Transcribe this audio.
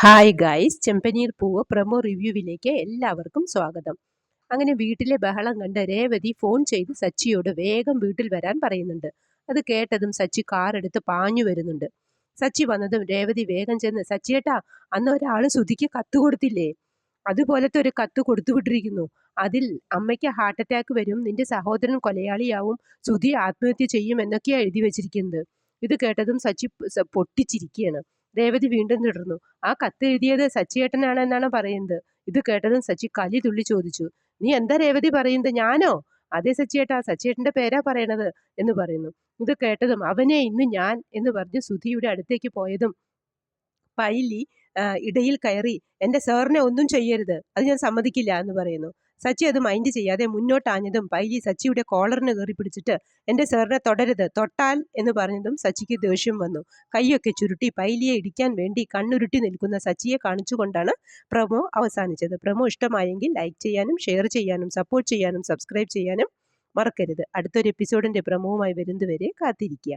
Hi guys, ചെമ്പനീർ പൂവ് promo റിവ്യൂവിലേക്ക് എല്ലാവർക്കും സ്വാഗതം. അങ്ങനെ വീട്ടിലെ ബഹളം കണ്ട് രേവതി ഫോൺ ചെയ്ത് സച്ചിയോട് വേഗം വീട്ടിൽ വരാൻ പറയുന്നുണ്ട്. അത് കേട്ടതും സച്ചി കാർ എടുത്ത് പാഞ്ഞു വരുന്നുണ്ട്. സച്ചി വന്നതും രേവതി വേഗം ചെന്ന്, സച്ചിയേട്ടാ, അന്ന് ഒരാള് സുധിക്ക് കത്ത് കൊടുത്തില്ലേ, അതുപോലത്തെ ഒരു കത്ത് കൊടുത്തുവിട്ടിരിക്കുന്നു. അതിൽ അമ്മയ്ക്ക് ഹാർട്ട് അറ്റാക്ക് വരും, നിന്റെ സഹോദരൻ കൊലയാളിയാവും, സുധി ആത്മഹത്യ ചെയ്യും എന്നൊക്കെയാ എഴുതി വെച്ചിരിക്കുന്നത്. ഇത് കേട്ടതും സച്ചി പൊട്ടിച്ചിരിക്കുകയാണ്. രേവതി വീണ്ടും തുടർന്നു, ആ കത്ത് എഴുതിയത് സച്ചിയേട്ടനാണ് എന്നാണ് പറയുന്നത്. ഇത് കേട്ടതും സച്ചി കലി തുള്ളി ചോദിച്ചു, നീ എന്താ രേവതി പറയുന്നത്, ഞാനോ? അതെ സച്ചിയേട്ടാ, സച്ചിയേട്ടന്റെ പേരാ പറയണത് എന്ന് പറയുന്നു. ഇത് കേട്ടതും അവനെ ഇന്ന് ഞാൻ എന്ന് പറഞ്ഞ് സുധിയുടെ അടുത്തേക്ക് പോയതും പൈലി ഇടയിൽ കയറി, എൻ്റെ സാറിനെ ഒന്നും ചെയ്യരുത്, അത് ഞാൻ സമ്മതിക്കില്ല എന്ന് പറയുന്നു. സച്ചി അത് മൈൻഡ് ചെയ്യാതെ മുന്നോട്ടാഞ്ഞതും പൈലി സച്ചിയുടെ കോളറിന് കയറി പിടിച്ചിട്ട്, എൻ്റെ സാറിനെ തൊടരുത്, തൊട്ടാൽ എന്ന് പറഞ്ഞതും സച്ചിക്ക് ദേഷ്യം വന്നു. കൈയൊക്കെ ചുരുട്ടി പൈലിയെ ഇടിക്കാൻ വേണ്ടി കണ്ണുരുട്ടി നിൽക്കുന്ന സച്ചിയെ കാണിച്ചുകൊണ്ടാണ് പ്രൊമോ അവസാനിച്ചത്. പ്രൊമോ ഇഷ്ടമായെങ്കിൽ ലൈക്ക് ചെയ്യാനും ഷെയർ ചെയ്യാനും സപ്പോർട്ട് ചെയ്യാനും സബ്സ്ക്രൈബ് ചെയ്യാനും മറക്കരുത്. അടുത്തൊരു എപ്പിസോഡിൻ്റെ പ്രൊമോവുമായി വരുന്നതുവരെ കാത്തിരിക്കുക.